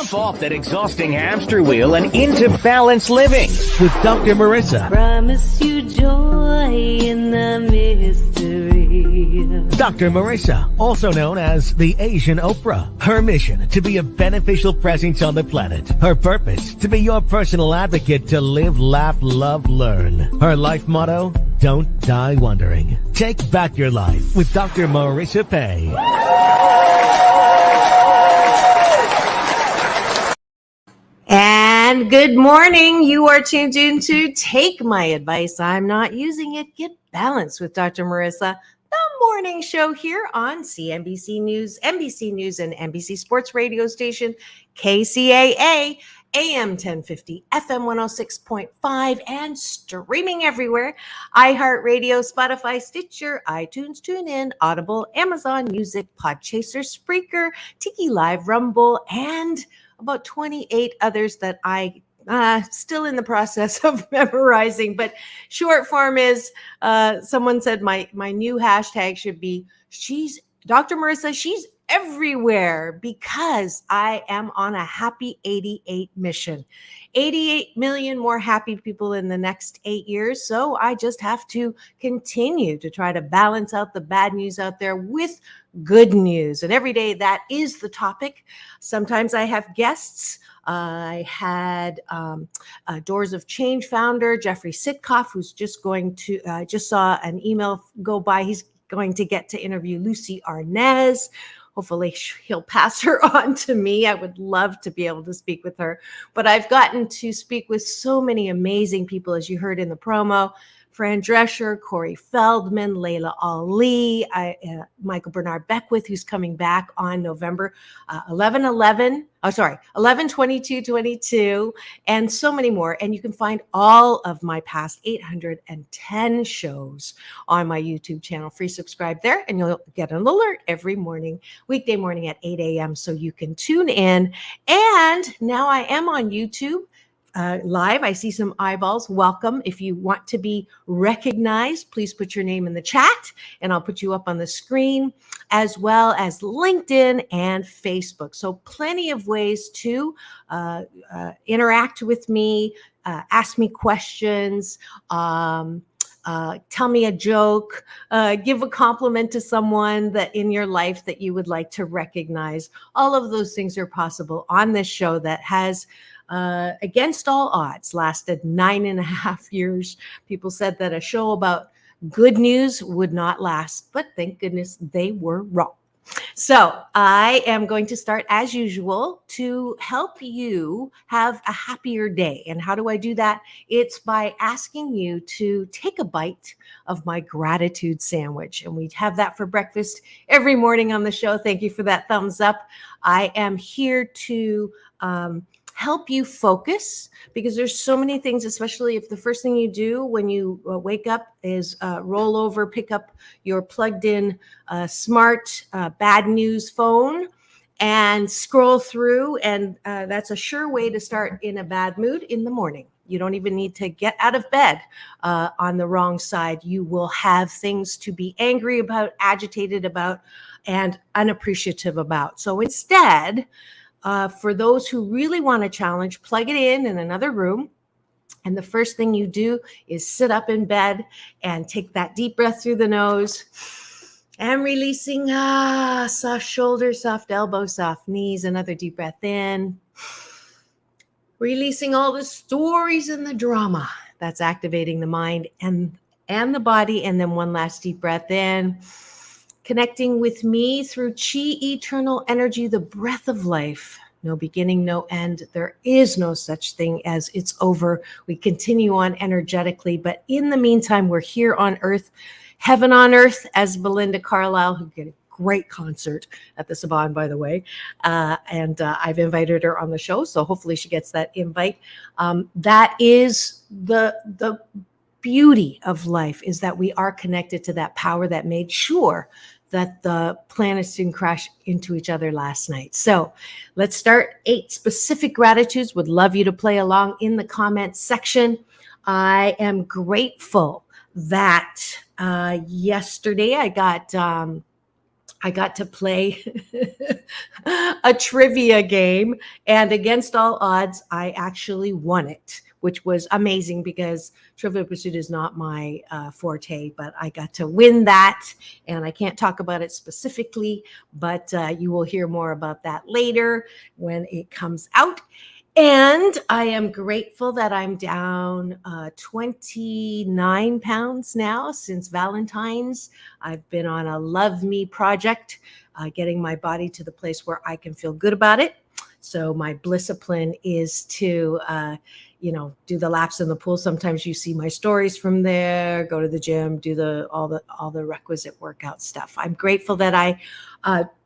Jump off that exhausting hamster wheel and into balanced living with Dr. Marissa. Promise you joy in the mystery. Dr. Marissa, also known as the Asian Oprah. Her mission, to be a beneficial presence on the planet. Her purpose, to be your personal advocate to live, laugh, love, learn. Her life motto, don't die wondering. Take back your life with Dr. Marissa Pei. And good morning. You are tuned in to Take My Advice. I'm not using it. Get balanced with Dr. Marissa, the morning show here on CNBC News, NBC News, and NBC Sports radio station, KCAA, AM 1050, FM 106.5, and streaming everywhere. iHeartRadio, Spotify, Stitcher, iTunes, TuneIn, Audible, Amazon Music, Podchaser, Spreaker, Tiki Live, Rumble, and about 28 others that I still in the process of memorizing. But short form is, someone said my new hashtag should be, she's Dr. Marissa, she's everywhere, because I am on a happy 88 mission. 88 million more happy people in the next 8 years. So I just have to continue to try to balance out the bad news out there with good news. And every day that is the topic. Sometimes I have guests. I had Doors of Change founder Jeffrey Sitkoff, who's just going to, just saw an email go by. He's going to get to interview Lucy Arnaz. Hopefully he'll pass her on to me. I would love to be able to speak with her. But I've gotten to speak with so many amazing people, as you heard in the promo. Fran Drescher, Corey Feldman, Layla Ali, Michael Bernard Beckwith, who's coming back on November 11/22/22, and so many more. And you can find all of my past 810 shows on my YouTube channel. Free subscribe there, and you'll get an alert every morning, weekday morning at 8 a.m. so you can tune in. And now I am on YouTube. Live. I see some eyeballs. Welcome. If you want to be recognized, please put your name in the chat and I'll put you up on the screen, as well as LinkedIn and Facebook. So plenty of ways to interact with me, ask me questions, tell me a joke, give a compliment to someone that in your life that you would like to recognize. All of those things are possible on this show that has, against all odds, lasted 9.5 years. People said that a show about good news would not last, but thank goodness they were wrong. So I am going to start, as usual, to help you have a happier day. And how do I do that? It's by asking you to take a bite of my gratitude sandwich. And we have that for breakfast every morning on the show. Thank you for that thumbs up. I am here to help you focus, because there's so many things, especially if the first thing you do when you wake up is roll over, pick up your plugged in smart bad news phone and scroll through. And that's a sure way to start in a bad mood in the morning. You don't even need to get out of bed on the wrong side. You will have things to be angry about, agitated about, and unappreciative about. So instead, for those who really want a challenge, plug it in another room. And the first thing you do is sit up in bed and take that deep breath through the nose and releasing, soft shoulders, soft elbows, soft knees. Another deep breath in, releasing all the stories and the drama that's activating the mind and the body. And then one last deep breath in, connecting with me through Chi eternal energy, the breath of life. No beginning, no end. There is no such thing as it's over. We continue on energetically. But in the meantime, we're here on earth, heaven on earth, as Belinda Carlisle, who did a great concert at the Saban, by the way. And I've invited her on the show. So hopefully she gets that invite. That is the beauty of life, is that we are connected to that power that made sure that the planets didn't crash into each other last night. So let's start 8 specific gratitudes. Would love you to play along in the comments section. I am grateful that yesterday I got I got to play a trivia game, and against all odds, I actually won it, which was amazing because Trivial Pursuit is not my forte, but I got to win that, and I can't talk about it specifically, but you will hear more about that later when it comes out. And I am grateful that I'm down 29 pounds now since Valentine's. I've been on a love me project, getting my body to the place where I can feel good about it. So my discipline is to, do the laps in the pool. Sometimes you see my stories from there. Go to the gym, do all the requisite workout stuff. I'm grateful that I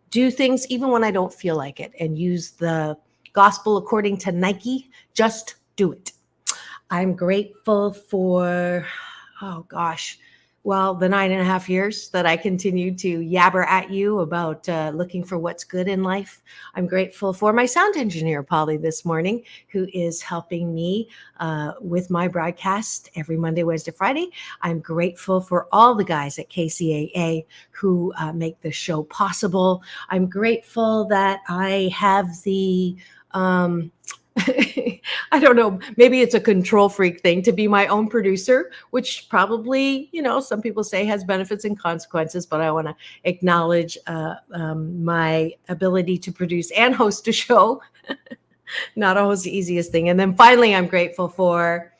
do things even when I don't feel like it, and use the gospel according to Nike. Just do it. I'm grateful for, the 9.5 years that I continue to yabber at you about looking for what's good in life. I'm grateful for my sound engineer, Polly, this morning, who is helping me with my broadcast every Monday, Wednesday, Friday. I'm grateful for all the guys at KCAA who make the show possible. I'm grateful that I have the I don't know, maybe it's a control freak thing to be my own producer, which probably, some people say has benefits and consequences, but I want to acknowledge my ability to produce and host a show. Not always the easiest thing. And then finally, I'm grateful for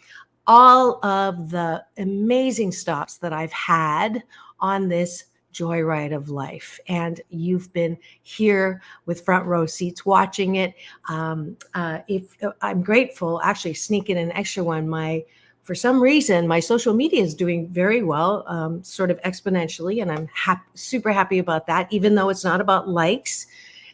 all of the amazing stops that I've had on this joyride of life, and you've been here with front row seats watching it. If I'm grateful, actually sneak in an extra one, for some reason my social media is doing very well, sort of exponentially, and I'm super happy about that, even though it's not about likes,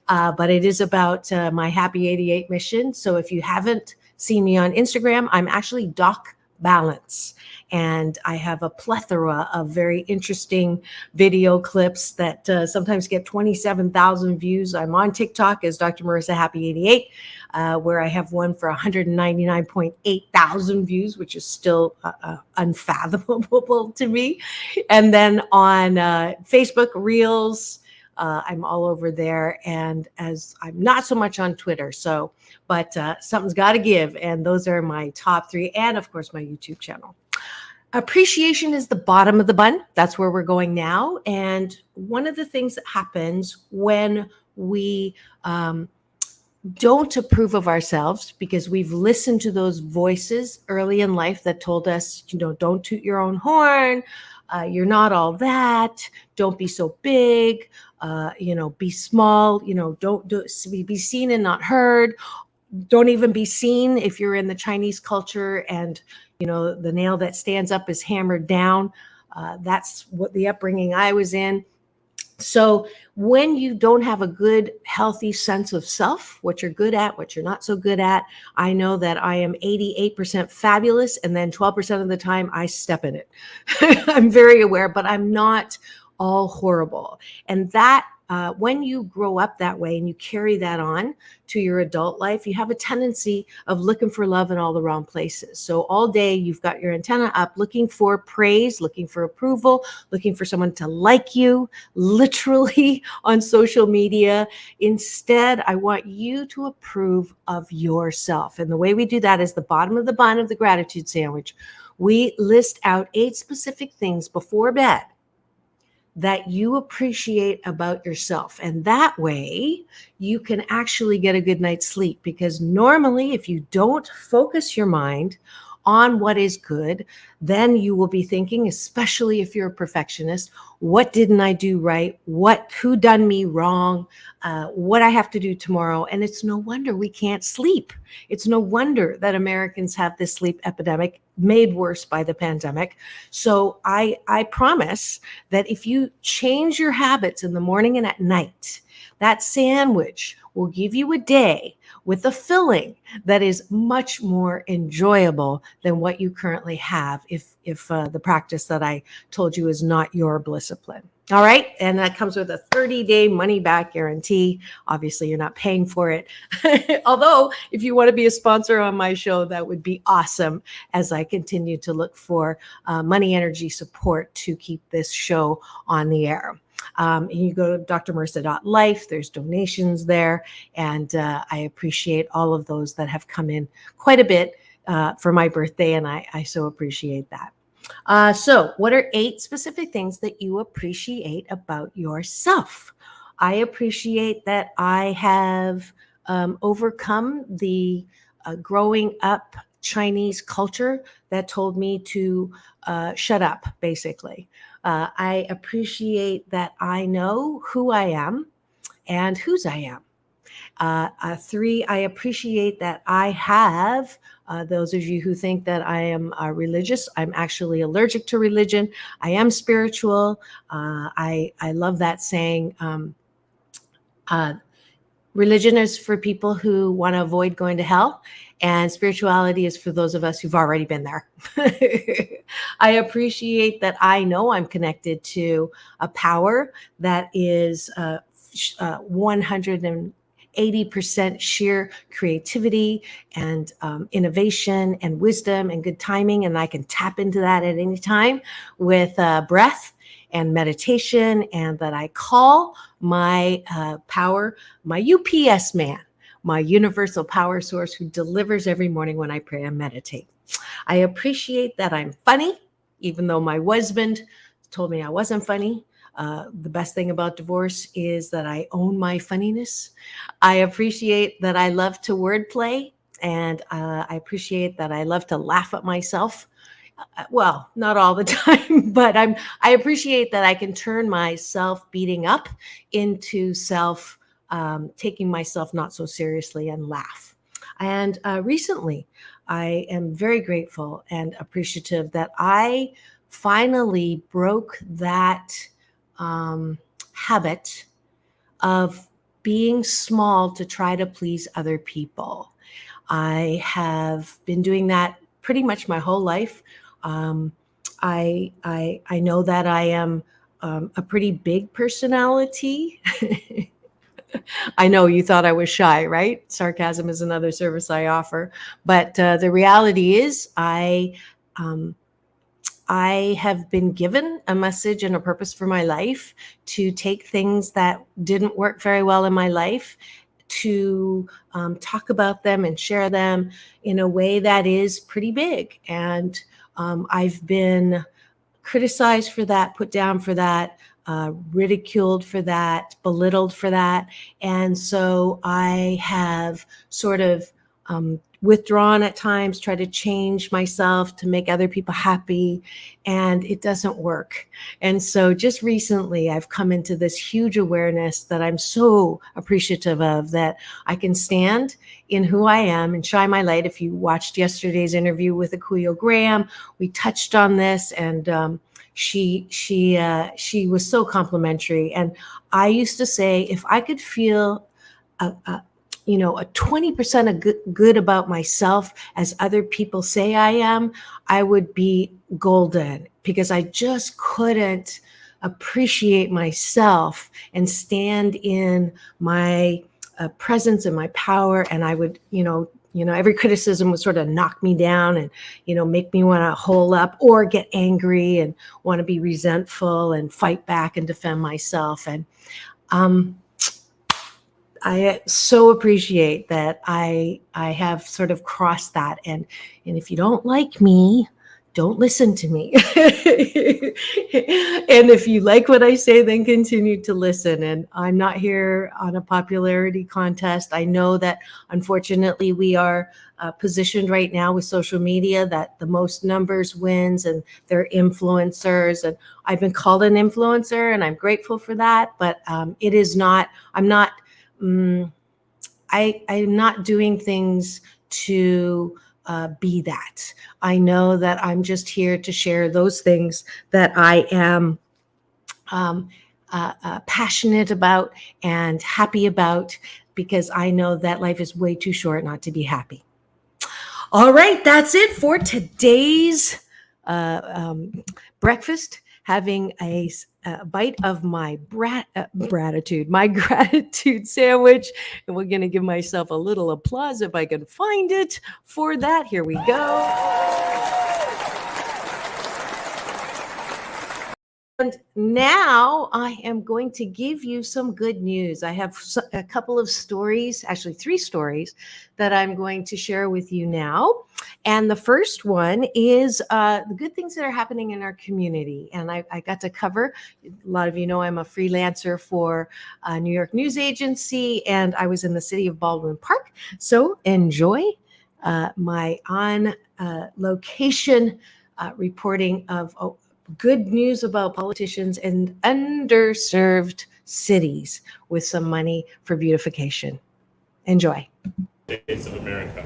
but it is about my Happy 88 mission. So if you haven't seen me on Instagram, I'm actually Doc Balance. And I have a plethora of very interesting video clips that sometimes get 27,000 views. I'm on TikTok as Dr. Marissa Happy 88, where I have one for 199.8 thousand views, which is still unfathomable to me. And then on Facebook Reels, I'm all over there, and as I'm not so much on Twitter, but something's got to give, and those are my top 3, and of course my YouTube channel. Appreciation is the bottom of the bun. That's where we're going now. And one of the things that happens when we don't approve of ourselves, because we've listened to those voices early in life that told us, don't toot your own horn. You're not all that. Don't be so big. Be small. Don't be seen and not heard. Don't even be seen if you're in the Chinese culture and, the nail that stands up is hammered down. That's what the upbringing I was in. So when you don't have a good, healthy sense of self, what you're good at, what you're not so good at, I know that I am 88% fabulous, and then 12% of the time I step in it. I'm very aware, but I'm not all horrible. And that when you grow up that way and you carry that on to your adult life, you have a tendency of looking for love in all the wrong places. So all day you've got your antenna up, looking for praise, looking for approval, looking for someone to like you, literally on social media. Instead, I want you to approve of yourself. And the way we do that is the bottom of the bun of the gratitude sandwich. We list out 8 specific things before bed that you appreciate about yourself. And that way you can actually get a good night's sleep, because normally if you don't focus your mind on what is good, then you will be thinking, especially if you're a perfectionist, what didn't I do right? Who done me wrong? What I have to do tomorrow. And it's no wonder we can't sleep. It's no wonder that Americans have this sleep epidemic, made worse by the pandemic. So I promise that if you change your habits in the morning and at night, that sandwich will give you a day with a filling that is much more enjoyable than what you currently have if the practice that I told you is not your discipline. All right. And that comes with a 30-day money back guarantee. Obviously, you're not paying for it. Although, if you want to be a sponsor on my show, that would be awesome, as I continue to look for money energy support to keep this show on the air. And you go to drmarissa.life, there's donations there. And I appreciate all of those that have come in quite a bit for my birthday. And I so appreciate that. So what are 8 specific things that you appreciate about yourself? I appreciate that I have overcome the growing up Chinese culture that told me to shut up, basically. I appreciate that I know who I am and whose I am. 3, I appreciate that I have, those of you who think that I am religious, I'm actually allergic to religion. I am spiritual. I love that saying. Religion is for people who want to avoid going to hell, and spirituality is for those of us who've already been there. I appreciate that I know I'm connected to a power that is 180% sheer creativity and innovation and wisdom and good timing, and I can tap into that at any time with breath and meditation, and that I call my power, my UPS man, my universal power source who delivers every morning when I pray and meditate. I appreciate that I'm funny, even though my husband told me I wasn't funny. The best thing about divorce is that I own my funniness. I appreciate that I love to wordplay, and I appreciate that I love to laugh at myself. Well, not all the time, but I appreciate that I can turn my self beating up into self taking myself not so seriously and laugh. And recently, I am very grateful and appreciative that I finally broke that habit of being small to try to please other people. I have been doing that pretty much my whole life. I know that I am a pretty big personality. I know you thought I was shy, right? Sarcasm is another service I offer. But the reality is I have been given a message and a purpose for my life to take things that didn't work very well in my life, to talk about them and share them in a way that is pretty big. And I've been criticized for that, put down for that, ridiculed for that, belittled for that. And so I have sort of withdrawn at times, try to change myself to make other people happy, and it doesn't work. And so just recently, I've come into this huge awareness that I'm so appreciative of, that I can stand in who I am and shine my light. If you watched yesterday's interview with Akuyo Graham, we touched on this, and she was so complimentary. And I used to say, if I could feel a 20% of good about myself as other people say I am, I would be golden, because I just couldn't appreciate myself and stand in my presence and my power. And I would, every criticism would sort of knock me down and, make me want to hole up or get angry and want to be resentful and fight back and defend myself. And I so appreciate that I have sort of crossed that. And if you don't like me, don't listen to me. And if you like what I say, then continue to listen. And I'm not here on a popularity contest. I know that unfortunately we are positioned right now with social media that the most numbers wins, and they're influencers. And I've been called an influencer, and I'm grateful for that. But it is not, I'm not doing things to be that. I know that I'm just here to share those things that I am passionate about and happy about, because I know that life is way too short not to be happy. All right, that's it for today's breakfast. Having a bite of my gratitude sandwich. And we're going to give myself a little applause if I can find it for that. Here we go. And now I am going to give you some good news. I have a couple of stories, actually 3 stories, that I'm going to share with you now. And the first one is the good things that are happening in our community. And I got to cover, a lot of you know I'm a freelancer for a New York news agency, and I was in the city of Baldwin Park. So enjoy my on location reporting of good news about politicians and underserved cities with some money for beautification. Enjoy. States of America,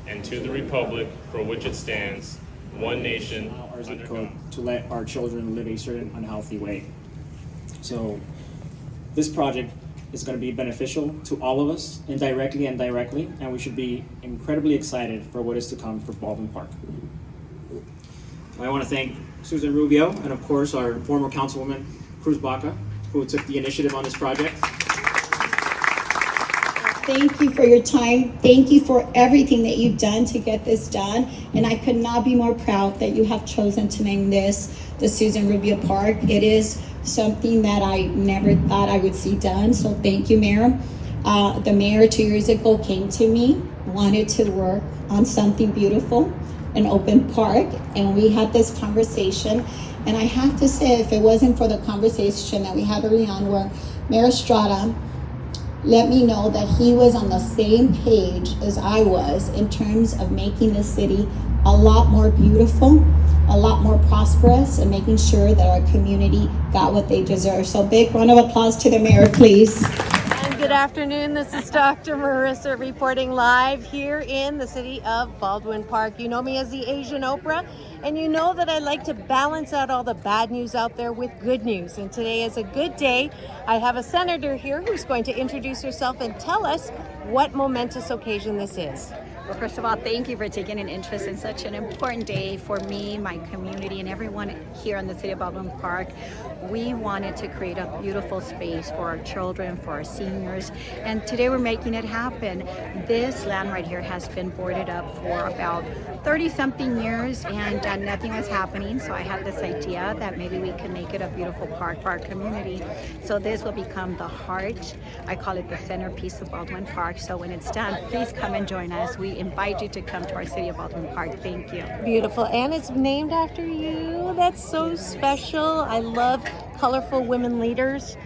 and to the republic for which it stands, one nation, our zip code to let our children live a certain unhealthy way. So this project is going to be beneficial to all of us, indirectly and directly, and we should be incredibly excited for what is to come for Baldwin Park. I want to thank Susan Rubio and of course our former Councilwoman Cruz Baca, who took the initiative on this project. Thank you for your time. Thank you for everything that you've done to get this done. And I could not be more proud that you have chosen to name this the Susan Rubio Park. It is something that I never thought I would see done. So thank you, Mayor. The mayor 2 years ago came to me, wanted to work on something beautiful, an open park, and we had this conversation. And I have to say, if it wasn't for the conversation that we had early on where Mayor Estrada let me know that he was on the same page as I was in terms of making the city a lot more beautiful, a lot more prosperous, and making sure that our community got what they deserve. So big round of applause to the mayor, please. And good afternoon. This is Dr. Marissa reporting live here in the city of Baldwin Park. You know me as the Asian Oprah, and you know that I like to balance out all the bad news out there with good news. And today is a good day. I have a senator here who's going to introduce herself and tell us what momentous occasion this is. Well, first of all, thank you for taking an interest in such an important day for me, my community, and everyone here in the city of Baldwin Park. We wanted to create a beautiful space for our children, for our seniors, and today we're making it happen. This land right here has been boarded up for about 30-something years, and nothing was happening, so I had this idea that maybe we could make it a beautiful park for our community. So this will become the heart. I call it the centerpiece of Baldwin Park. So when it's done, please come and join us. We invite you to come to our city of Baldwin Park. Thank you. Beautiful. And it's named after you. That's so special. I love colorful women leaders.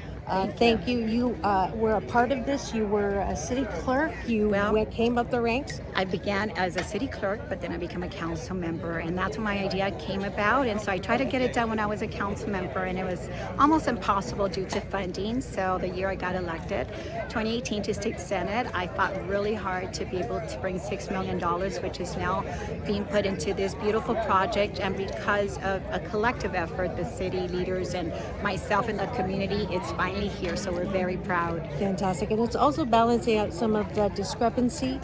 Thank you. You were a part of this. You were a city clerk. You came up the ranks. I began as a city clerk, but then I became a council member, and that's when my idea came about. And so I tried to get it done when I was a council member, and it was almost impossible due to funding. So the year I got elected, 2018 to state senate, I fought really hard to be able to bring $6 million, which is now being put into this beautiful project. And because of a collective effort, the city leaders and myself and the community, it's finally here, so we're very proud. Fantastic. And it's also balancing out some of the discrepancy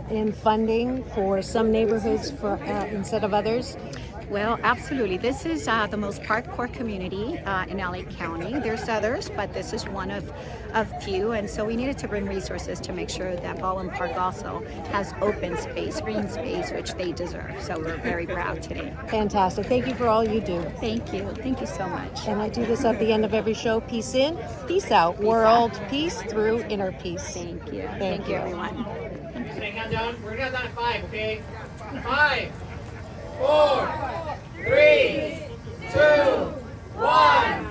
in funding for some neighborhoods for instead of others. Well, absolutely. This is the most park-poor community in LA County. There's others, but this is one of few, and so we needed to bring resources to make sure that Baldwin Park also has open space, green space, which they deserve. So we're very proud today. Fantastic. Thank you for all you do. Thank you. Thank you so much. And I do this at the end of every show. Peace in, peace out. World peace through inner peace. Thank you. Thank you, everyone. Count down. We're gonna count down at 5, okay? 5, 4, 3, 2, 1.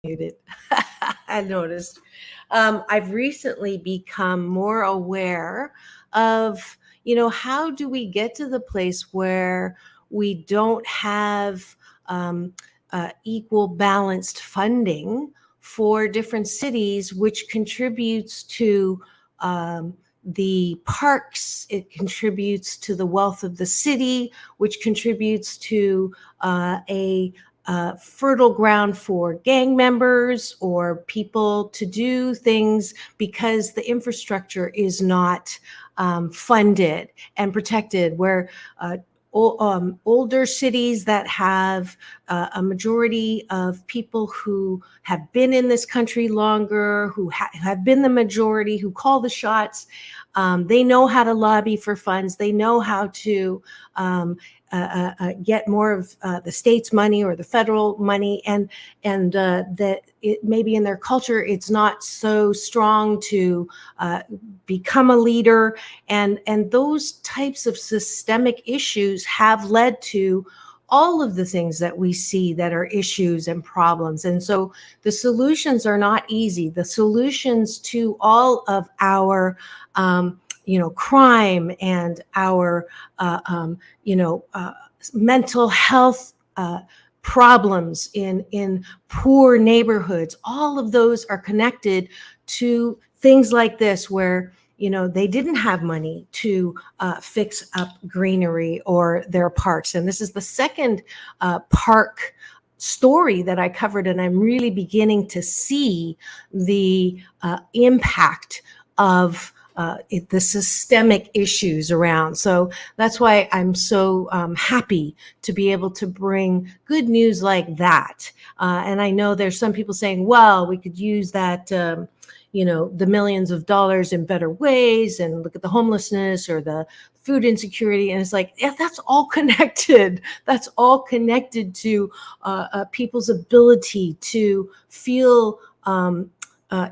Muted. I noticed. I've recently become more aware of, how do we get to the place where we don't have equal balanced funding for different cities, which contributes to the parks. It contributes to the wealth of the city, which contributes to a fertile ground for gang members or people to do things because the infrastructure is not funded and protected, where older cities that have a majority of people who have been in this country longer, who have been the majority, who call the shots, they know how to lobby for funds. They know how to get more of the state's money or the federal money, and that it maybe in their culture it's not so strong to become a leader, and those types of systemic issues have led to all of the things that we see that are issues and problems. And so the solutions are not easy. The solutions to all of our crime and our mental health problems in poor neighborhoods, all of those are connected to things like this, where they didn't have money to fix up greenery or their parks. And this is the second park story that I covered, and I'm really beginning to see the impact of the systemic issues around. So that's why I'm so happy to be able to bring good news like that. And I know there's some people saying, well, we could use that, the millions of dollars in better ways, and look at the homelessness or the food insecurity. And it's like, yeah, that's all connected. That's all connected to people's ability to feel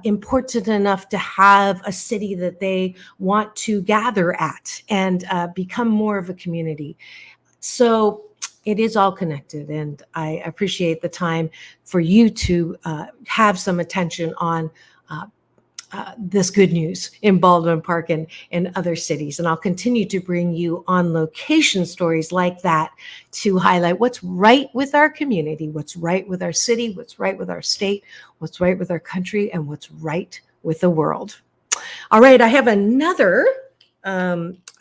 important enough to have a city that they want to gather at and become more of a community. So it is all connected, and I appreciate the time for you to have some attention on this good news in Baldwin Park and other cities. And I'll continue to bring you on location stories like that to highlight what's right with our community, what's right with our city, what's right with our state, what's right with our country, and what's right with the world. All right, I have another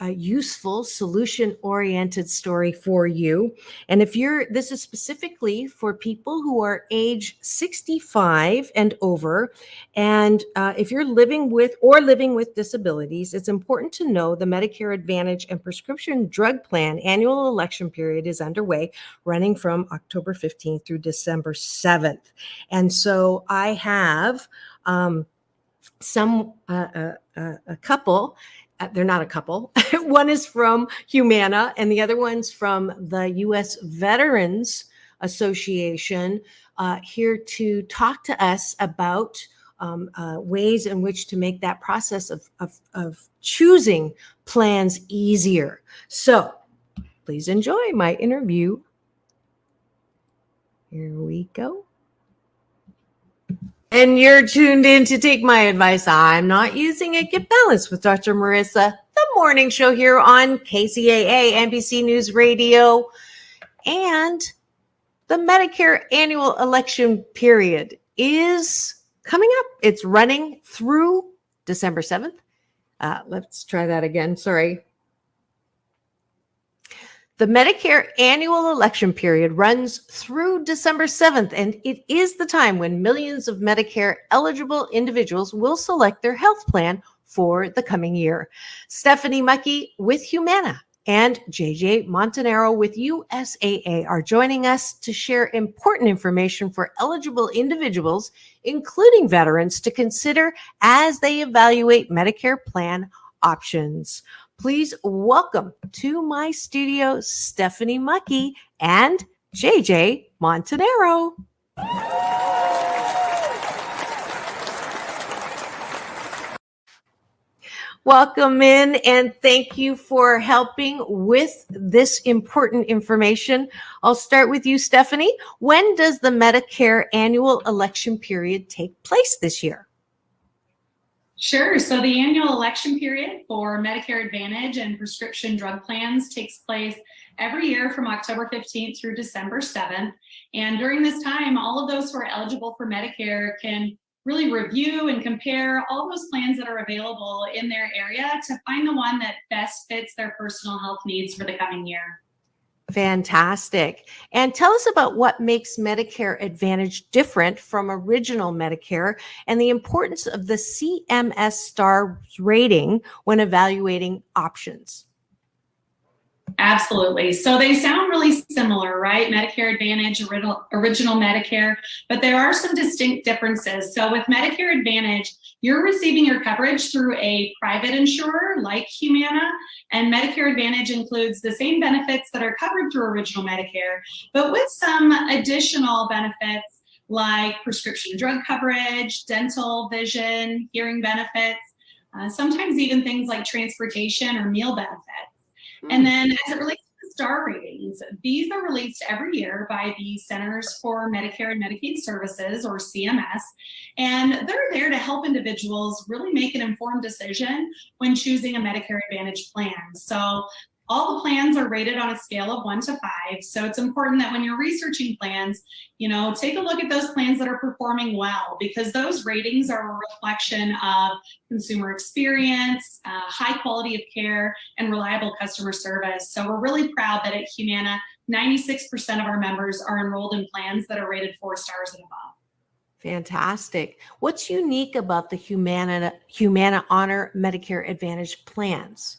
a useful solution-oriented story for you. And this is specifically for people who are age 65 and over. And if you're living with disabilities, it's important to know the Medicare Advantage and Prescription Drug Plan annual election period is underway, running from October 15th through December 7th. And so I have a couple. They're not a couple. One is from Humana and the other one's from the U.S. Veterans Association, here to talk to us about ways in which to make that process of choosing plans easier. So please enjoy my interview. Here we go. And you're tuned in to Take My Advice. I'm not using it. Get balanced with Dr. Marissa, the morning show here on KCAA, NBC News Radio. And the Medicare annual election period is coming up. It's running through December 7th. Let's try that again. Sorry. The Medicare annual election period runs through December 7th, and it is the time when millions of Medicare eligible individuals will select their health plan for the coming year. Stephanie Mucky with Humana and JJ Montanaro with USAA are joining us to share important information for eligible individuals, including veterans, to consider as they evaluate Medicare plan options. Please welcome to my studio, Stephanie Mucky and JJ Montanaro. Welcome in, and thank you for helping with this important information. I'll start with you, Stephanie. When does the Medicare annual election period take place this year? Sure. So the annual election period for Medicare Advantage and prescription drug plans takes place every year from October 15th through December 7th. And during this time, all of those who are eligible for Medicare can really review and compare all those plans that are available in their area to find the one that best fits their personal health needs for the coming year. Fantastic. And tell us about what makes Medicare Advantage different from original Medicare and the importance of the CMS Star rating when evaluating options. Absolutely. So they sound really similar, right? Medicare Advantage, original Medicare, but there are some distinct differences. So with Medicare Advantage, you're receiving your coverage through a private insurer like Humana, and Medicare Advantage includes the same benefits that are covered through original Medicare, but with some additional benefits like prescription drug coverage, dental, vision, hearing benefits, sometimes even things like transportation or meal benefits. And then as it relates to the star ratings, these are released every year by the Centers for Medicare and Medicaid Services, or CMS, and they're there to help individuals really make an informed decision when choosing a Medicare Advantage plan. So all the plans are rated on a scale of 1 to 5. So it's important that when you're researching plans, take a look at those plans that are performing well, because those ratings are a reflection of consumer experience, high quality of care, and reliable customer service. So we're really proud that at Humana, 96% of our members are enrolled in plans that are rated 4 stars and above. Fantastic. What's unique about the Humana Honor Medicare Advantage plans?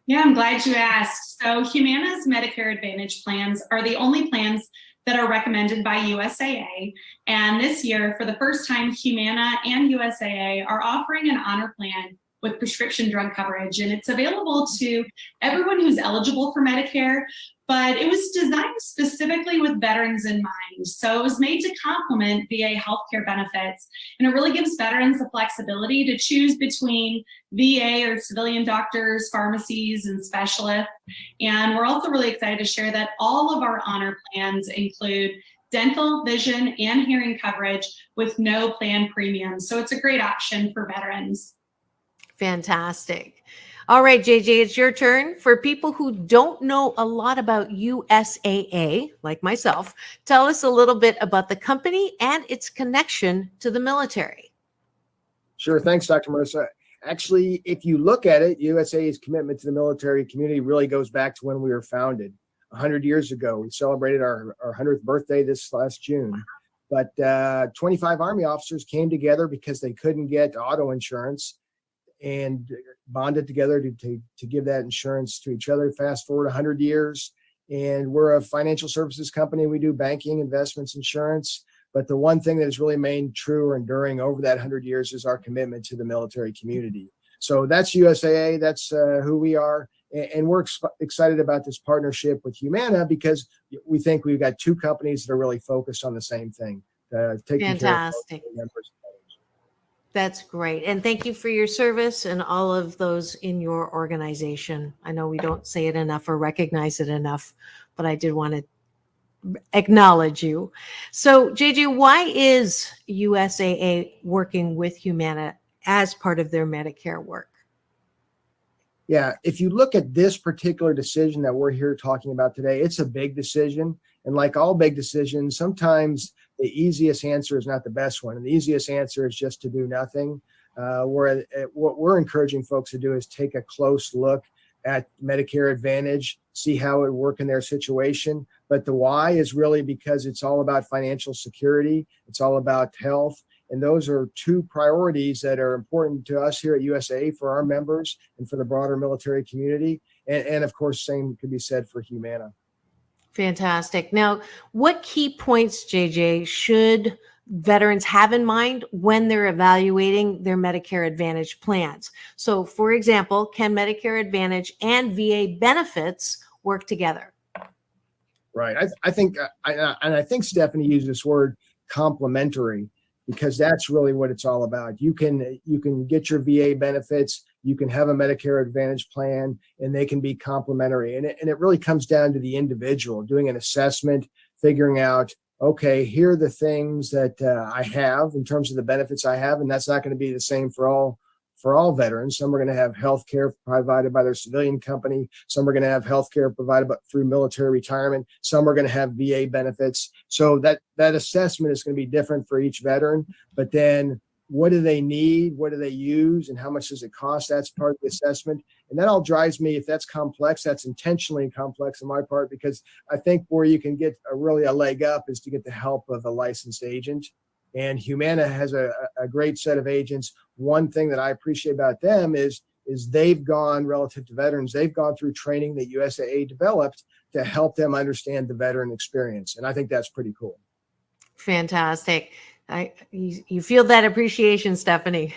Yeah, I'm glad you asked. So Humana's Medicare Advantage plans are the only plans that are recommended by USAA. And this year, for the first time, Humana and USAA are offering an honor plan with prescription drug coverage. And it's available to everyone who's eligible for Medicare, but it was designed specifically with veterans in mind. So it was made to complement VA healthcare benefits. And it really gives veterans the flexibility to choose between VA or civilian doctors, pharmacies, and specialists. And we're also really excited to share that all of our honor plans include dental, vision, and hearing coverage with no plan premium. So it's a great option for veterans. Fantastic. All right, JJ, it's your turn. For people who don't know a lot about USAA, like myself, tell us a little bit about the company and its connection to the military. Sure. Thanks, Dr. Marissa. Actually, if you look at it, USAA's commitment to the military community really goes back to when we were founded 100 years ago. We celebrated our 100th birthday this last June. But 25 Army officers came together because they couldn't get auto insurance and bonded together to give that insurance to each other. Fast forward 100 years, and we're a financial services company. We do banking, investments, insurance. But the one thing that has really remained true or enduring over that 100 years is our commitment to the military community. So that's USAA. That's who we are. And we're excited about this partnership with Humana because we think we've got two companies that are really focused on the same thing. Taking Fantastic. Care of members. That's great. And thank you for your service and all of those in your organization. I know we don't say it enough or recognize it enough, but I did want to acknowledge you. So, JJ, why is USAA working with Humana as part of their Medicare work? Yeah, if you look at this particular decision that we're here talking about today, it's a big decision. And like all big decisions, sometimes the easiest answer is not the best one. And the easiest answer is just to do nothing. What we're encouraging folks to do is take a close look at Medicare Advantage, see how it would work in their situation. But the why is really because it's all about financial security. It's all about health. And those are two priorities that are important to us here at USAA for our members and for the broader military community. And of course, same could be said for Humana. Fantastic. Now, what key points, JJ, should veterans have in mind when they're evaluating their Medicare Advantage plans? So, for example, can Medicare Advantage and VA benefits work together? Right. I think Stephanie used this word complementary, because that's really what it's all about. You can get your VA benefits, you can have a Medicare Advantage plan, and they can be complementary. And it really comes down to the individual doing an assessment, figuring out, okay, here are the things that I have in terms of the benefits I have, and that's not going to be the same for all for all veterans. Some are going to have health care provided by their civilian company. Some are going to have health care provided through military retirement. Some are going to have VA benefits. So that assessment is going to be different for each veteran. But then what do they need? What do they use? And how much does it cost? That's part of the assessment. And that all drives me, if that's complex, that's intentionally complex on my part, because I think where you can get a leg up is to get the help of a licensed agent. And Humana has a great set of agents. One thing that I appreciate about them is they've gone, relative to veterans, they've gone through training that USAA developed to help them understand the veteran experience. And I think that's pretty cool. Fantastic. You feel that appreciation, Stephanie.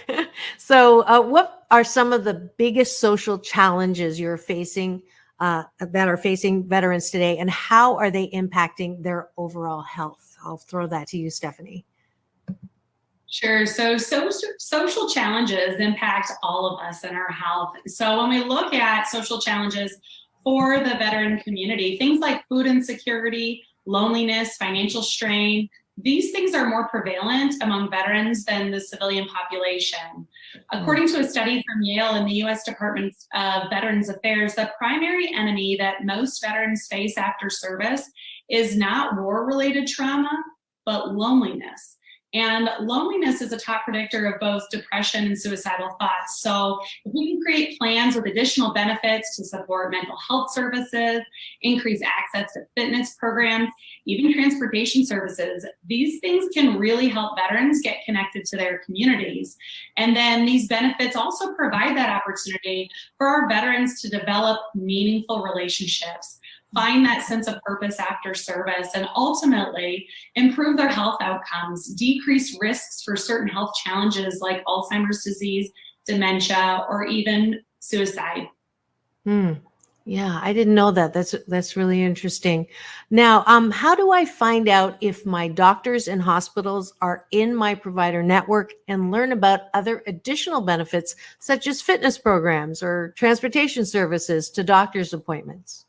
So what are some of the biggest social challenges you're facing that are facing veterans today, and how are they impacting their overall health? I'll throw that to you, Stephanie. Sure. So social challenges impact all of us in our health. So when we look at social challenges for the veteran community, things like food insecurity, loneliness, financial strain, these things are more prevalent among veterans than the civilian population. According to a study from Yale and the U.S. Department of Veterans Affairs, the primary enemy that most veterans face after service is not war-related trauma, but loneliness. And loneliness is a top predictor of both depression and suicidal thoughts. So if we can create plans with additional benefits to support mental health services, increase access to fitness programs, even transportation services, these things can really help veterans get connected to their communities. And then these benefits also provide that opportunity for our veterans to develop meaningful relationships, find that sense of purpose after service, and ultimately improve their health outcomes, decrease risks for certain health challenges like Alzheimer's disease, dementia, or even suicide. Yeah, I didn't know that. That's really interesting. Now, how do I find out if my doctors and hospitals are in my provider network and learn about other additional benefits such as fitness programs or transportation services to doctor's appointments?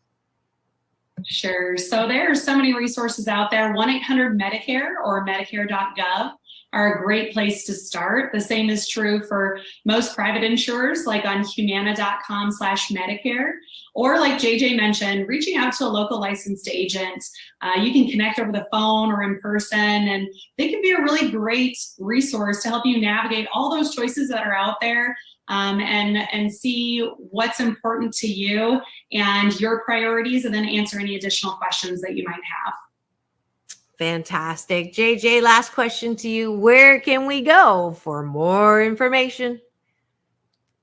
Sure. So there are so many resources out there. 1-800-MEDICARE or Medicare.gov are a great place to start. The same is true for most private insurers, like on Humana.com/Medicare, or like JJ mentioned, reaching out to a local licensed agent. You can connect over the phone or in person, and they can be a really great resource to help you navigate all those choices that are out there. And see what's important to you and your priorities, and then answer any additional questions that you might have. Fantastic. JJ, last question to you. Where can we go for more information?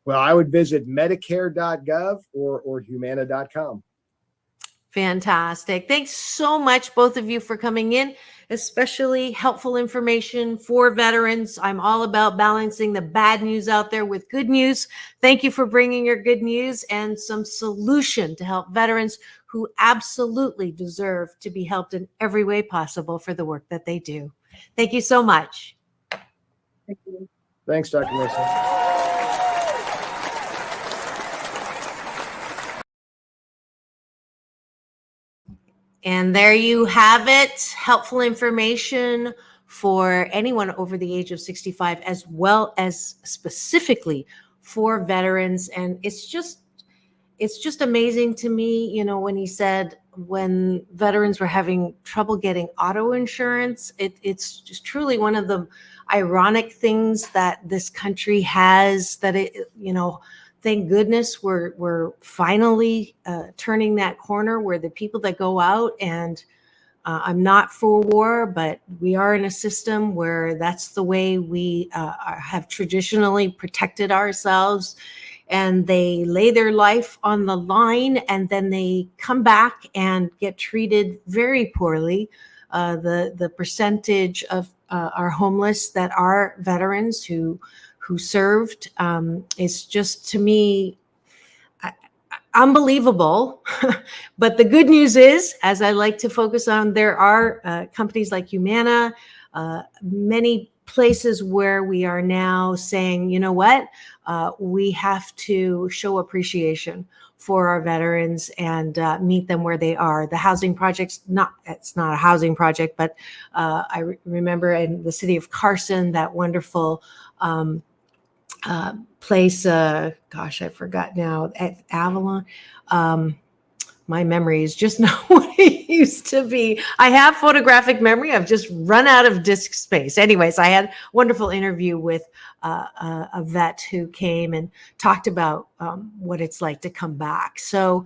Well, I would visit Medicare.gov or Humana.com. Fantastic. Thanks so much, both of you, for coming in, especially helpful information for veterans. I'm all about balancing the bad news out there with good news. Thank you for bringing your good news and some solution to help veterans who absolutely deserve to be helped in every way possible for the work that they do. Thank you so much. Thank you. Thanks, Dr. Marissa. And there you have it. Helpful information for anyone over the age of 65, as well as specifically for veterans. And it's just amazing to me, when he said when veterans were having trouble getting auto insurance, it's just truly one of the ironic things that this country has, that thank goodness we're finally turning that corner where the people that go out, and I'm not for war, but we are in a system where that's the way we have traditionally protected ourselves, and they lay their life on the line and then they come back and get treated very poorly. The percentage of our homeless that are veterans who served is just, to me, unbelievable. But the good news is, as I like to focus on, there are companies like Humana, many places where we are now saying, you know what, we have to show appreciation for our veterans and meet them where they are. The housing project's it's not a housing project, but I remember in the city of Carson, that wonderful place, gosh, I forgot now, at Avalon. My memory is just not what it used to be. I have photographic memory. I've just run out of disk space. Anyways, I had a wonderful interview with a vet who came and talked about what it's like to come back. So,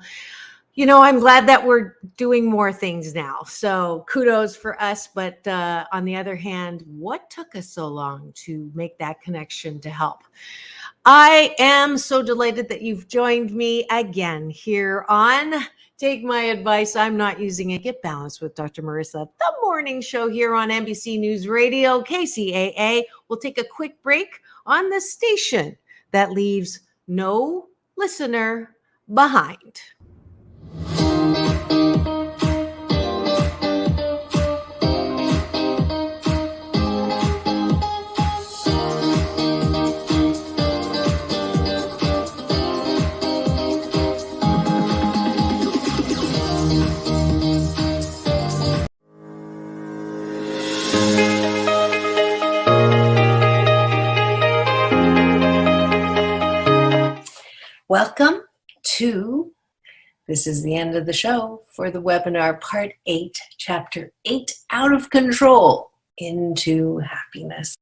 I'm glad that we're doing more things now. So kudos for us. But on the other hand, what took us so long to make that connection to help? I am so delighted that you've joined me again here on Take My Advice. I'm not using it. Get Balanced with Dr. Marissa, the morning show here on NBC News Radio, KCAA. We'll take a quick break on the station that leaves no listener behind. Welcome to, this is the end of the show for the webinar, Part 8, Chapter 8, Out of Control into Happiness.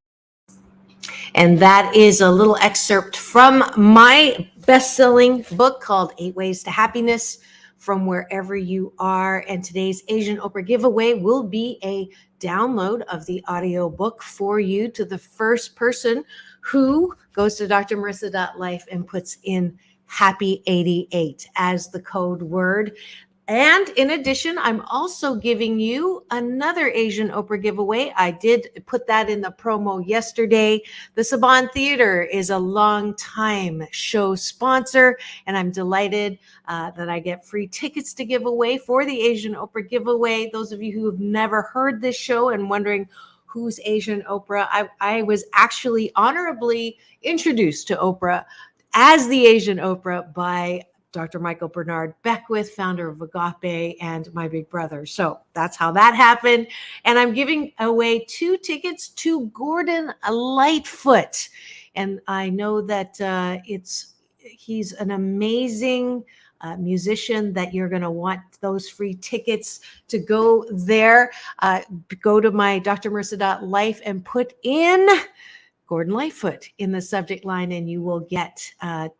And that is a little excerpt from my best-selling book called 8 Ways to Happiness from Wherever You Are. And today's Asian Oprah giveaway will be a download of the audio book for you to the first person who goes to drmarissa.life and puts in Happy 88 as the code word. And in addition, I'm also giving you another Asian Oprah giveaway. I did put that in the promo yesterday. The Saban Theater is a long-time show sponsor, and I'm delighted that I get free tickets to give away for the Asian Oprah giveaway. Those of you who have never heard this show and wondering who's Asian Oprah, I was actually honorably introduced to Oprah as the Asian Oprah by Dr. Michael Bernard Beckwith, founder of Agape, and my big brother. So that's how that happened. And I'm giving away 2 tickets to Gordon Lightfoot. And I know that he's an amazing musician that you're going to want those free tickets to go there. Go to my drmarissa.life and put in Gordon Lightfoot in the subject line, and you will get a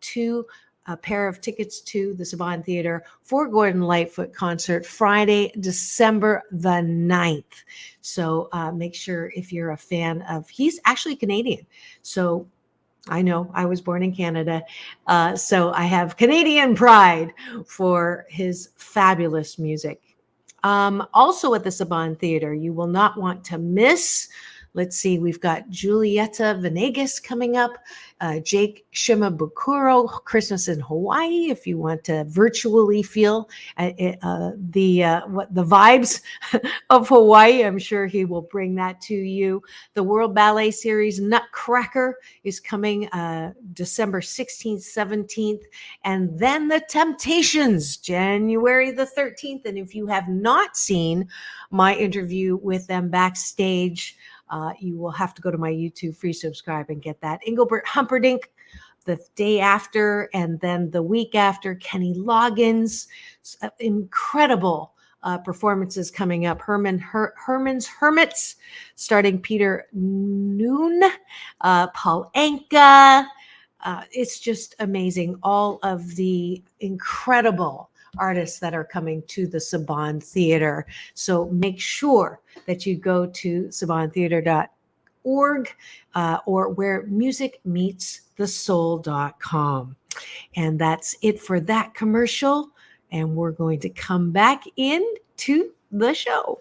pair of tickets to the Saban Theater for Gordon Lightfoot concert Friday, December the 9th. So make sure, if you're a fan of, he's actually Canadian. So I know I was born in Canada. So I have Canadian pride for his fabulous music. Also at the Saban Theater, you will not want to miss. Let's see, we've got Julieta Venegas coming up, Jake Shimabukuro, Christmas in Hawaii, if you want to virtually feel the vibes of Hawaii. I'm sure he will bring that to you. The World Ballet Series Nutcracker is coming December 16th, 17th, and then the Temptations, January the 13th. And if you have not seen my interview with them backstage, you will have to go to my YouTube, free subscribe, and get that. Engelbert Humperdinck the day after, and then the week after, Kenny Loggins. Incredible performances coming up. Herman's Hermits, starting Peter Noon, Paul Anka. It's just amazing. All of the incredible artists that are coming to the Saban Theater. So make sure that you go to sabantheater.org or where musicmeetsthesoul.com. And that's it for that commercial. And we're going to come back into the show.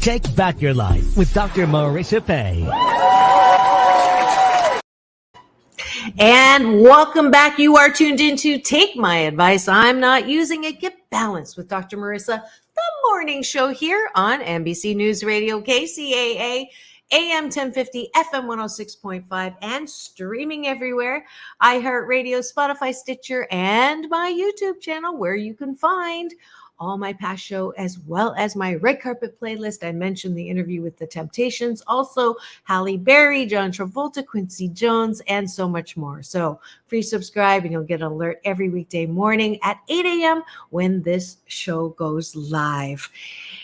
Take back your life with Dr. Marissa Pei. And welcome back. You are tuned into Take My Advice. I'm not using it. Get Balanced with Dr. Marissa, the morning show here on NBC News Radio, KCAA. AM 1050, FM 106.5, and streaming everywhere. iHeartRadio, Spotify, Stitcher, and my YouTube channel, where you can find all my past show, as well as my red carpet playlist. I mentioned the interview with the Temptations, also Halle Berry, John Travolta, Quincy Jones, and so much more. So please subscribe and you'll get an alert every weekday morning at 8 a.m. when this show goes live.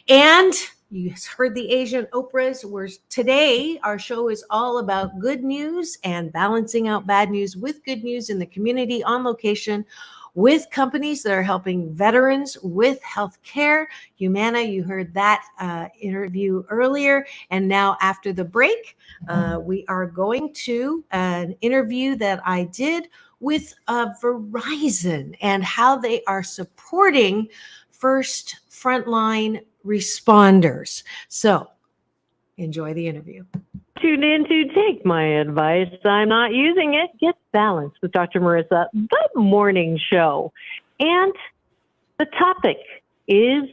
And you heard the Asian Oprahs. Today, our show is all about good news and balancing out bad news with good news in the community, on location, with companies that are helping veterans with health care. Humana, you heard that interview earlier. And now after the break, we are going to an interview that I did with Verizon and how they are supporting first frontline responders. So enjoy the interview. Tune in to Take My Advice. I'm not using it. Get balanced with Dr. Marissa, the morning show. And the topic is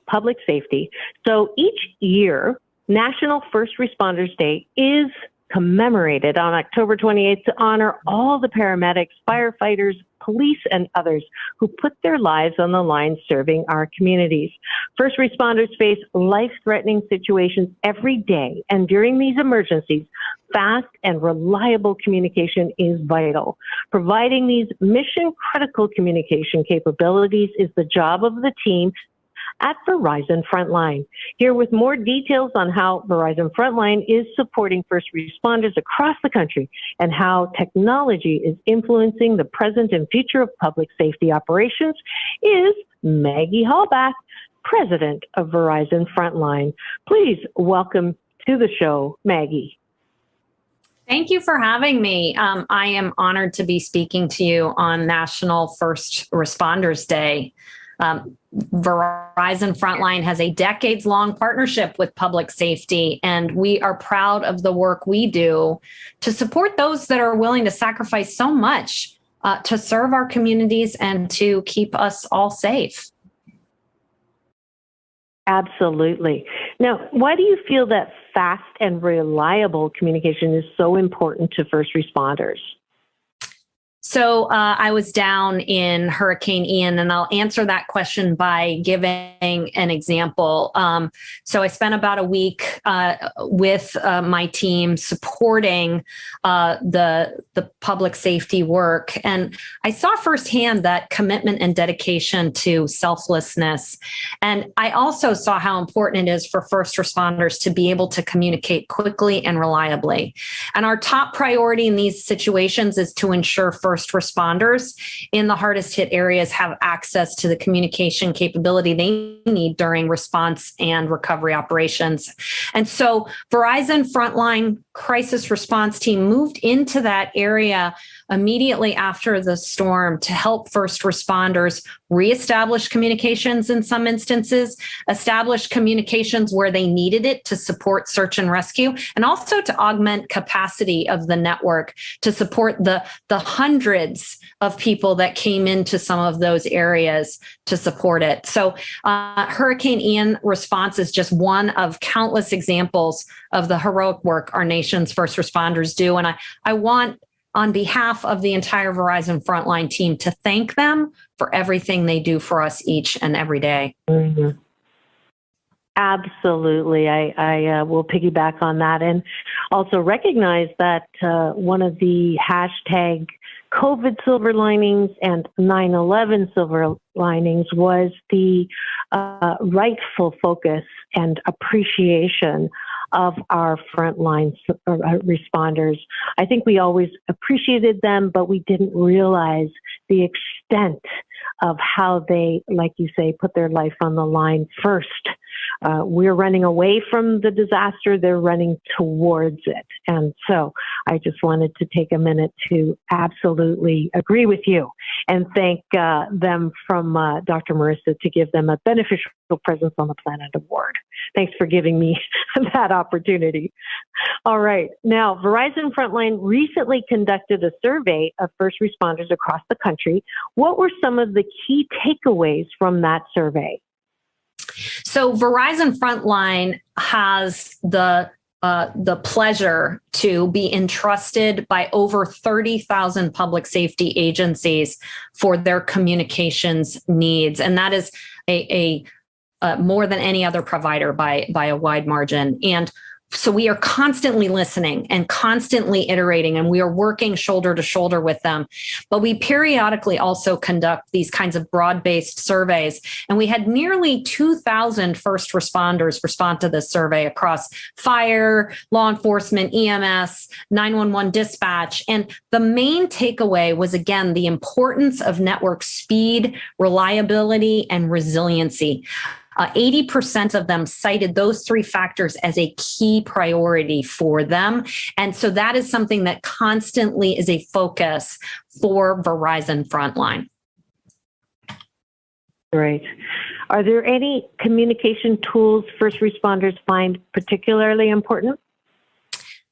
public safety. So each year, National First Responders Day is commemorated on October 28th to honor all the paramedics, firefighters, police, and others who put their lives on the line serving our communities. First responders face life-threatening situations every day, and during these emergencies, fast and reliable communication is vital. Providing these mission-critical communication capabilities is the job of the team at Verizon Frontline. Here with more details on how Verizon Frontline is supporting first responders across the country and how technology is influencing the present and future of public safety operations is Maggie Hallback, President of Verizon Frontline. Please welcome to the show, Maggie. Thank you for having me. I am honored to be speaking to you on National First Responders Day. Verizon Frontline has a decades-long partnership with public safety, and we are proud of the work we do to support those that are willing to sacrifice so much to serve our communities and to keep us all safe. Absolutely. Now, why do you feel that fast and reliable communication is so important to first responders? So I was down in Hurricane Ian, and I'll answer that question by giving an example. So I spent about a week with my team supporting the public safety work. And I saw firsthand that commitment and dedication to selflessness. And I also saw how important it is for first responders to be able to communicate quickly and reliably. And our top priority in these situations is to ensure first responders in the hardest hit areas have access to the communication capability they need during response and recovery operations. And so Verizon Frontline Crisis Response Team moved into that area immediately after the storm to help first responders reestablish communications in some instances, establish communications where they needed it to support search and rescue, and also to augment capacity of the network to support the hundreds of people that came into some of those areas to support it. So Hurricane Ian response is just one of countless examples of the heroic work our nation's first responders do. And I want, on behalf of the entire Verizon Frontline team, to thank them for everything they do for us each and every day. Mm-hmm. Absolutely. I will piggyback on that and also recognize that one of the hashtag COVID silver linings and 9/11 silver linings was the rightful focus and appreciation of our frontline responders. I think we always appreciated them, but we didn't realize the extent of how they, like you say, put their life on the line first. We're running away from the disaster. They're running towards it. And so I just wanted to take a minute to absolutely agree with you and thank them from Dr. Marissa to give them a beneficial presence on the planet award. Thanks for giving me that opportunity. All right. Now, Verizon Frontline recently conducted a survey of first responders across the country. What were some of the key takeaways from that survey? So Verizon Frontline has the the pleasure to be entrusted by over 30,000 public safety agencies for their communications needs. And that is a more than any other provider by a wide margin. And so we are constantly listening and constantly iterating, and we are working shoulder to shoulder with them. But we periodically also conduct these kinds of broad-based surveys. And we had nearly 2,000 first responders respond to this survey across fire, law enforcement, EMS, 911 dispatch. And the main takeaway was, again, the importance of network speed, reliability, and resiliency. 80% of them cited those three factors as a key priority for them. And so that is something that constantly is a focus for Verizon Frontline. Great. Are there any communication tools first responders find particularly important?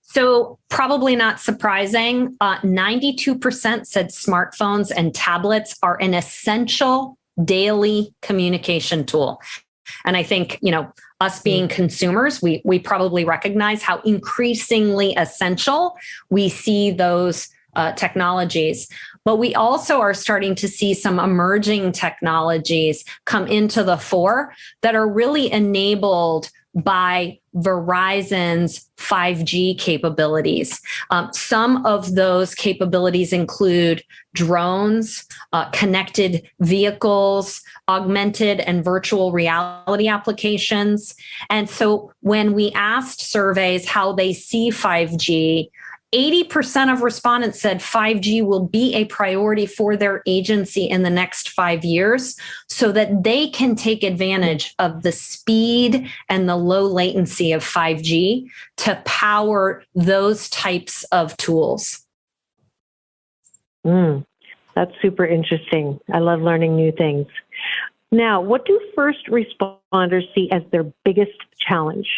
So probably not surprising, 92% said smartphones and tablets are an essential daily communication tool. And I think, us being consumers, we probably recognize how increasingly essential we see those technologies. But we also are starting to see some emerging technologies come into the fore that are really enabled by Verizon's 5G capabilities. Some of those capabilities include drones, connected vehicles, augmented and virtual reality applications. And so when we asked surveys how they see 5G, 80% of respondents said 5G will be a priority for their agency in the next 5 years so that they can take advantage of the speed and the low latency of 5G to power those types of tools. That's super interesting. I love learning new things. Now, what do first responders see as their biggest challenge?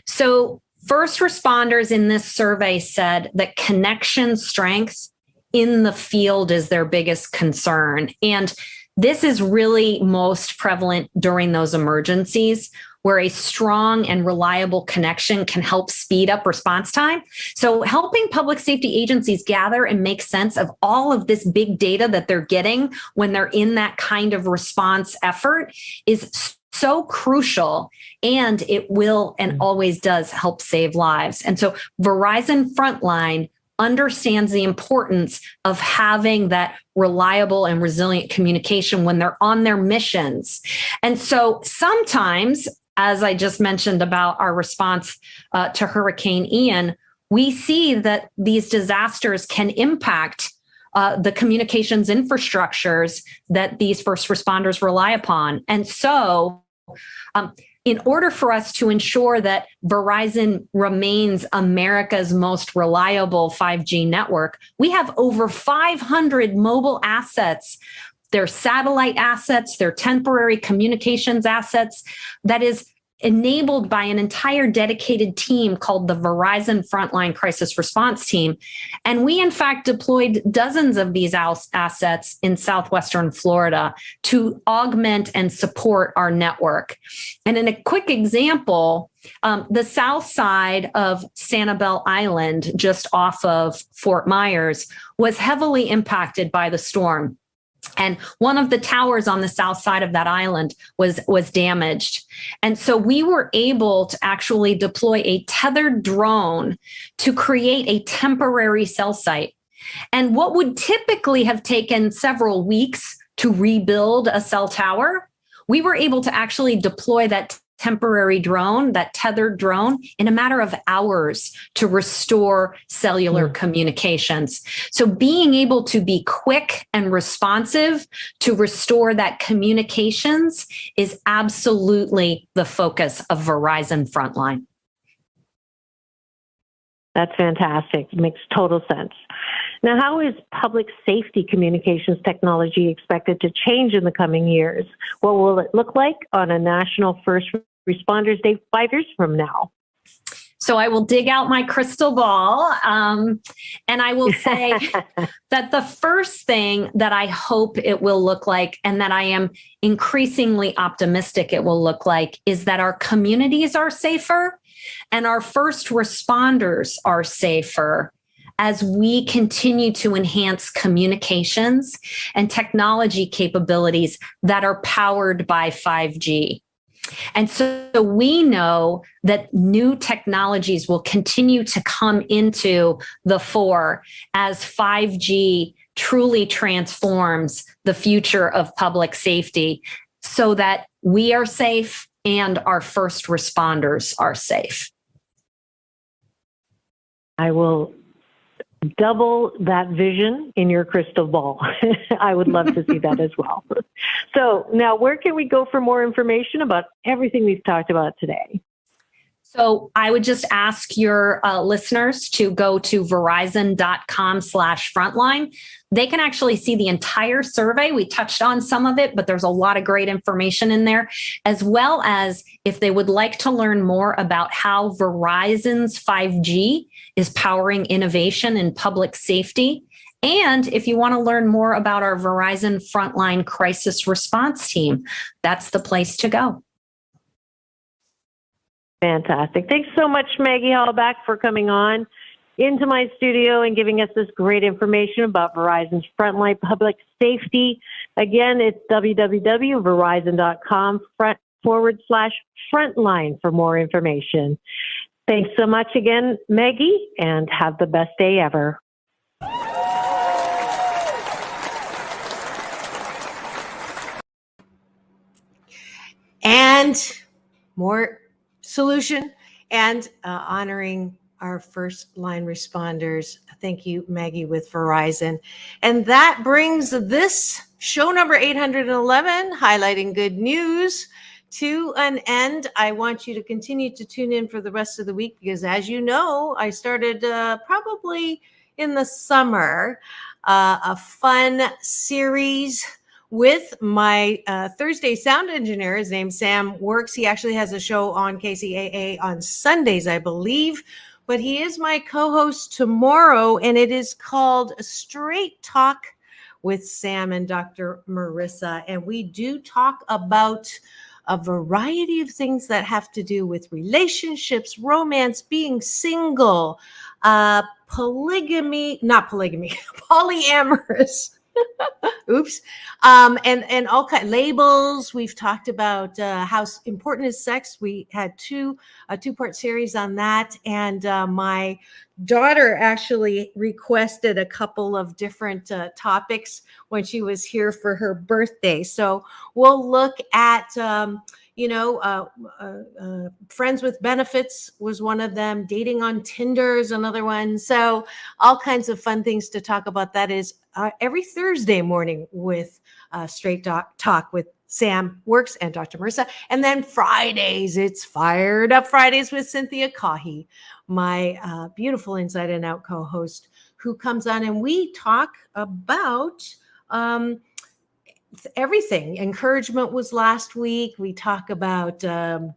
So first responders in this survey said that connection strength in the field is their biggest concern. And this is really most prevalent during those emergencies where a strong and reliable connection can help speed up response time. So helping public safety agencies gather and make sense of all of this big data that they're getting when they're in that kind of response effort is so crucial, and it will and always does help save lives. And so Verizon Frontline understands the importance of having that reliable and resilient communication when they're on their missions. And so sometimes, as I just mentioned about our response to Hurricane Ian, we see that these disasters can impact the communications infrastructures that these first responders rely upon. And so in order for us to ensure that Verizon remains America's most reliable 5G network, we have over 500 mobile assets. They're satellite assets, they're temporary communications assets that is enabled by an entire dedicated team called the Verizon Frontline Crisis Response Team. And we, in fact, deployed dozens of these assets in southwestern Florida to augment and support our network. And in a quick example, the south side of Sanibel Island, just off of Fort Myers, was heavily impacted by the storm. And one of the towers on the south side of that island was damaged. And so we were able to actually deploy a tethered drone to create a temporary cell site. And what would typically have taken several weeks to rebuild a cell tower, we were able to actually deploy that temporary drone, that tethered drone, in a matter of hours to restore cellular communications. So being able to be quick and responsive to restore that communications is absolutely the focus of Verizon Frontline. That's fantastic. It makes total sense. Now, how is public safety communications technology expected to change in the coming years? What will it look like on a National First Responders Day 5 years from now? So I will dig out my crystal ball, and I will say that the first thing that I hope it will look like, and that I am increasingly optimistic it will look like, is that our communities are safer and our first responders are safer as we continue to enhance communications and technology capabilities that are powered by 5G. And so we know that new technologies will continue to come into the fore as 5G truly transforms the future of public safety, so that we are safe and our first responders are safe. I will double that vision in your crystal ball. I would love to see that as well. So now, where can we go for more information about everything we've talked about today? So I would just ask your listeners to go to verizon.com/frontline. They can actually see the entire survey. We touched on some of it, but there's a lot of great information in there, as well as if they would like to learn more about how Verizon's 5G is powering innovation in public safety. And if you want to learn more about our Verizon Frontline Crisis Response Team, that's the place to go. Fantastic. Thanks so much, Maggie Hallback, for coming on into my studio and giving us this great information about Verizon's Frontline Public Safety. Again, it's www.verizon.com/frontline for more information. Thanks so much again, Maggie, and have the best day ever. And more solution and honoring our first line responders. Thank you, Maggie, with Verizon. And that brings this show number 811, highlighting good news, to an end. I want you to continue to tune in for the rest of the week, because as you know, I started probably in the summer a fun series with my Thursday sound engineer. His name's Sam Works. He actually has a show on KCAA on Sundays, I believe, but he is my co-host tomorrow, and it is called Straight Talk with Sam and Dr. Marissa. And we do talk about a variety of things that have to do with relationships, romance, being single, polygamy, not polygamy, polyamorous. Oops. And all kind of labels. We've talked about how important is sex. We had a two-part series on that. And my daughter actually requested a couple of different topics when she was here for her birthday. So we'll look at, friends with benefits was one of them. Dating on Tinder is another one. So all kinds of fun things to talk about. That is every Thursday morning with Straight Talk with Sam Works and Dr. Marissa. And then Fridays, it's Fired Up Fridays with Cynthia Cahy, my beautiful Inside and Out co-host, who comes on and we talk about everything. Encouragement was last week. We talk about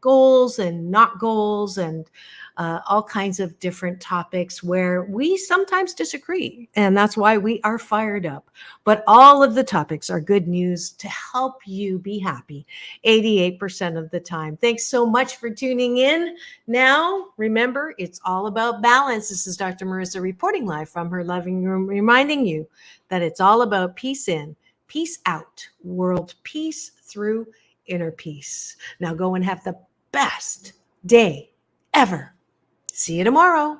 goals and not goals, and all kinds of different topics where we sometimes disagree. And that's why we are fired up. But all of the topics are good news to help you be happy 88% of the time. Thanks so much for tuning in. Now, remember, it's all about balance. This is Dr. Marissa reporting live from her living room, reminding you that it's all about peace in, peace out, world peace through inner peace. Now go and have the best day ever. See you tomorrow.